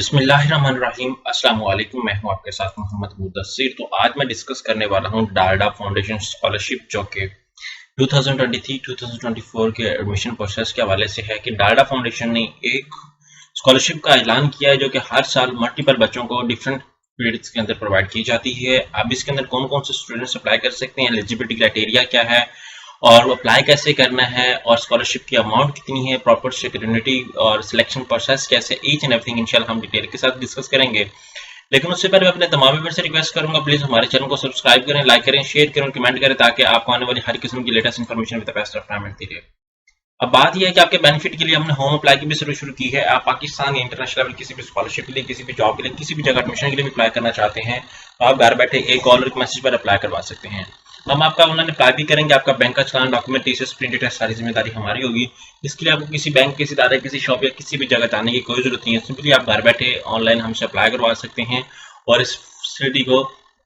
बिस्मिल्लाहिर्रहमानिर्रहीम। अस्सलाम वालेकुम। मैं हूं आपके साथ मोहम्मद मुदस्सिर। तो आज मैं डिस्कस करने वाला हूं डालडा फाउंडेशन स्कॉलरशिप जो कि 2023-2024 के एडमिशन प्रोसेस के हवाले से है कि डालडा फाउंडेशन ने एक स्कॉलरशिप का ऐलान किया है जो कि हर साल मल्टीपल बच्चों को डिफरेंट पीरियड्स के अंदर प्रोवाइड की जाती है। अब इसके अंदर कौन कौन से स्टूडेंट्स अप्लाई कर सकते हैं, एलिजिबिलिटी क्राइटेरिया क्या है और अप्लाई कैसे करना है और स्कॉलरशिप की अमाउंट कितनी है, प्रॉपर सिक्योरिटी और सिलेक्शन प्रोसेस कैसे, ईच एंड एवरीथिंग इंशाल्लाह हम डिटेल के साथ डिस्कस करेंगे। लेकिन उससे पहले मैं अपने तमाम व्यूअर से रिक्वेस्ट करूंगा, प्लीज हमारे चैनल को सब्सक्राइब करें, लाइक करें, शेयर करें, कमेंट करें ताकि आपको आने वाली हर किस्म की latest information with the best of time मिलती रहे। अब बात यह है कि आपके बेनिफिट के लिए हमने होम अप्लाई की भी सर्विस शुरू की है। आप पाकिस्तान या इंटरनेशनल लेवल किसी भी स्कॉलरशिप के लिए, किसी भी जॉब के लिए, किसी भी जगह एडमिशन के लिए भी अप्लाई करना चाहते हैं तो आप घर बैठे एक कॉल और एक मैसेज पर अप्लाई करवा सकते हैं। हम आपका ऑनलाइन अप्लाई भी करेंगे, आपका बैंक का चालान, डॉक्यूमेंट, टीसीएस, प्रिंटेड टेस्ट, सारी जिम्मेदारी हमारी होगी। इसके लिए आपको किसी बैंक, किसी इदारे, किसी शॉप या किसी भी जगह जाने की कोई जरूरत नहीं है। सिंपली आप घर बैठे ऑनलाइन हमसे अप्लाई करवा सकते हैं और इस फैसिलिटी को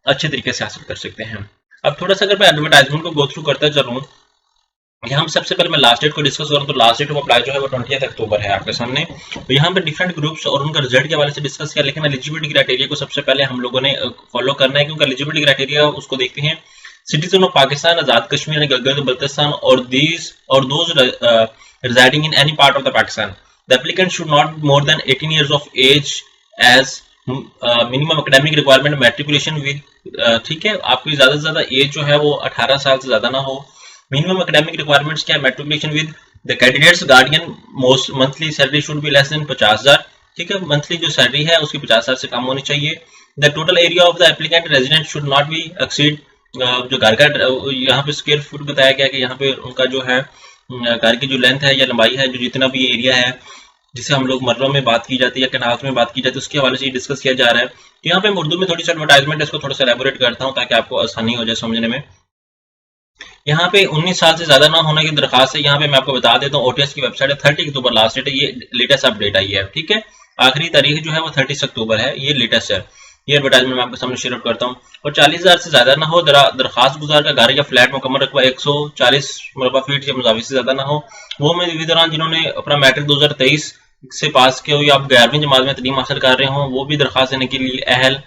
अच्छे तरीके से हासिल कर सकते हैं। अब थोड़ा सा अगर मैं एडवर्टाइजमेंट को गो थ्रू करता चलूँ, यहाँ सबसे पहले मैं लास्ट डेट को डिस्कस करूँ तो लास्ट डेट ऑफ अप्लाई जो है वो 20 अक्टूबर है आपके सामने। तो यहाँ पे डिफरेंट ग्रुप्स और उनका रिजल्ट के हवाले से डिस्कस किया, लेकिन एलिजिबिलिटी क्राइटेरिया को सबसे पहले हम लोगों ने फॉलो करना है क्योंकि एलिजिबिलिटी क्राइटेरिया उसको देखते हैं सिटीजन ऑफ पाकिस्तान, आजाद कश्मीर, गिलगित बल्तिस्तान और those residing in any part of the Pakistan. The applicant should not be more than 18 years of age as minimum academic requirement matriculation with ठीक है, आपकी ज्यादा से ज्यादा एज जो है वो 18 साल से ज्यादा ना हो। मिनिमम एकेडमिक रिक्वायरमेंट्स क्या है, matriculation with the candidates guardian most monthly salary should be less than 50,000। ठीक है, मंथली जो सैलरी है उसकी 50,000 से कम होनी चाहिए। The total area of the applicant resident should not be exceed, जो घर का यहाँ पे स्क्वायर फुट बताया गया कि यहाँ पे उनका जो है घर की जो लेंथ है या लंबाई है, जो जितना भी एरिया है जिसे हम लोग मर्रों में बात की जाती है या कनाल्स में बात की जाती है, उसके हवाले से डिस्कस किया जा रहा है। तो यहाँ पे उर्दू में थोड़ी सी एडवर्टाइजमेंट है, इसको थोड़ा सा एलेबोरेट करता हूँ ताकि आपको आसानी हो जाए समझने में। यहाँ पे 19 साल से ज्यादा ना होने की दरखास्त है। यहाँ पे मैं आपको बता देता हूँ ओटीएस की वेबसाइट है, 30 अक्टूबर लास्ट डेट है, ये लेटेस्ट अपडेट आई है। ठीक है, आखिरी तारीख जो है वो 30 अक्टूबर है, ये लेटेस्ट है। ये एडवर्टाइजमेंट मैं आपके सामने शेयर आउट करता हूँ। और 40,000 से ज्यादा ना हो, दरखास्त गुजार का घर या फ्लैट मुकम्मल रकबा 140 मुरबा फीट या मुजाविज से ज्यादा ना हो। वो में भी दौरान जिन्होंने अपना मैट्रिक 2023 से पास किया हो या आप 11वीं जमात में तलीम हासिल कर रहे हो, वो भी दरखास्त देने के लिए अहल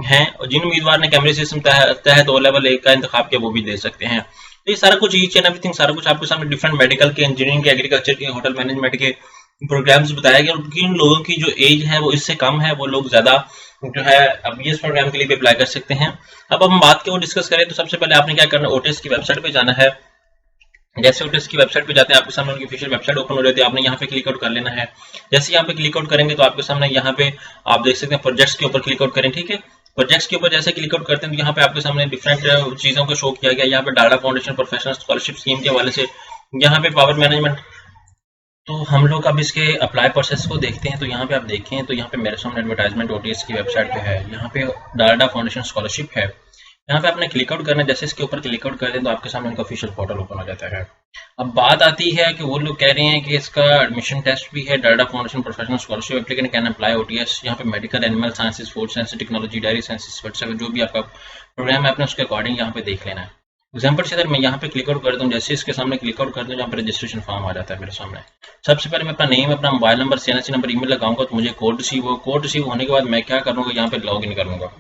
हैं। और जिन उम्मीदवार ने कैमरे सिस्टम तहत ओ लेवल 1 का इंतखाब किया वो भी दे सकते हैं। तो ये सारा कुछ ईच एंड एवरीथिंग सारा कुछ आपके सामने डिफरेंट मेडिकल के, इंजीनियरिंग के, एग्रीकल्चर के, होटल मैनेजमेंट के प्रोग्राम्स बताया गया। और किन लोगों की जो एज है वो इससे कम है वो लोग ज्यादा जो है अब ये इस प्रोग्राम के लिए भी अप्लाई कर सकते हैं। अब हम बात की वो डिस्कस करें तो सबसे पहले आपने क्या करना है, ओटीएस की वेबसाइट पे जाना है। जैसे ओटीएस की वेबसाइट पे जाते हैं आपके सामने उनकी ऑफिशियल वेबसाइट ओपन हो जाती है, आपने यहाँ पे क्लिक आउट कर लेना है। जैसे यहाँ पे क्लिक आउट करेंगे तो आपके सामने यहाँ पे आप देख सकते हैं प्रोजेक्ट्स के ऊपर क्लिक आउट करें। ठीक है, प्रोजेक्ट्स के ऊपर जैसे क्लिक आउट करते हैं तो यहाँ पे आपके सामने डिफरेंट चीजों को शो किया गया। यहाँ पे Dalda foundation professional scholarship scheme के हवाले से, यहाँ पे पावर मैनेजमेंट। तो हम लोग अब इसके अप्लाई प्रोसेस को देखते हैं। तो यहाँ पे आप देखें तो यहाँ पे मेरे सामने एडवर्टाइजमेंट ओटीएस की वेबसाइट पे है, यहाँ पे डालडा फाउंडेशन स्कॉलरशिप है। यहाँ पे आपने क्लिक आउट करना है, जैसे इसके ऊपर क्लिक आउट कर दें तो आपके सामने उनका ऑफिशियल पोर्टल ओपन हो जाता है। अब बात आती है कि वो लोग कह रहे हैं कि इसका एडमिशन टेस्ट भी है, Dalda foundation professional scholarship applicant can apply OTS. यहाँ पे medical, animal sciences, food science, technology, dairy sciences, WhatsApp जो भी आपका प्रोग्राम है आपने उसके अकॉर्डिंग यहाँ पे देख लेना है। एग्जाम्पल से अगर मैं यहाँ पे क्लिक आउट करता हूँ, जैसे इसके सामने क्लिक आउट करता हूँ यहाँ पे रजिस्ट्रेशन फॉर्म आ जाता है मेरे सामने। सबसे पहले मैं अपना नेम, अपना mobile number, CNC number, email लगाऊंगा तो मुझे कोड रिसीव होने के बाद मैं क्या करूँगा, यहाँ पे लॉग इन करूंगा।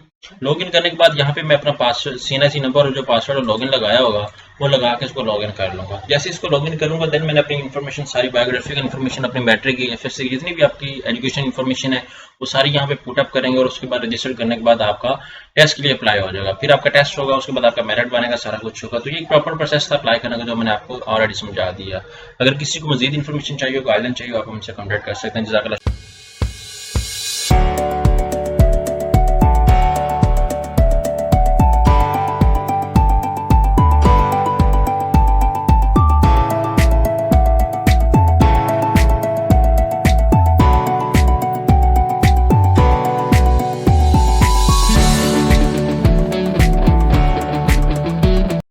लॉग इन करने के बाद यहाँ पे मैं अपना पासवर्ड, सीएनसी नंबर और जो पासवर्ड और लॉगिन लगाया होगा वो लगा के इसको लॉग इन कर लूंगा। जैसे इसको लॉग इन करूंगा देन मैंने अपनी इन्फॉर्मेशन, सारी बायोग्राफिकल इन्फॉर्मेशन, अपनी मैट्रिक की, एफएससी की, जितनी भी आपकी एजुकेशन इन्फॉर्मेशन है वो सारी यहाँ पे पुट अप करेंगे। और उसके बाद रजिस्टर करने के बाद आपका टेस्ट के लिए अप्लाई हो जाएगा। फिर आपका टेस्ट होगा, उसके बाद आपका मेरिट बनेगा, सारा कुछ होगा। तो ये एक प्रॉपर प्रोसेस था अप्लाई करने का जो मैंने आपको ऑलरेडी समझा दिया। अगर किसी को मजीद इन्फॉर्मेशन चाहिए, गाइडलाइन चाहिए, आप हमसे कॉन्टैक्ट कर सकते हैं। जज़ाकल्लाह।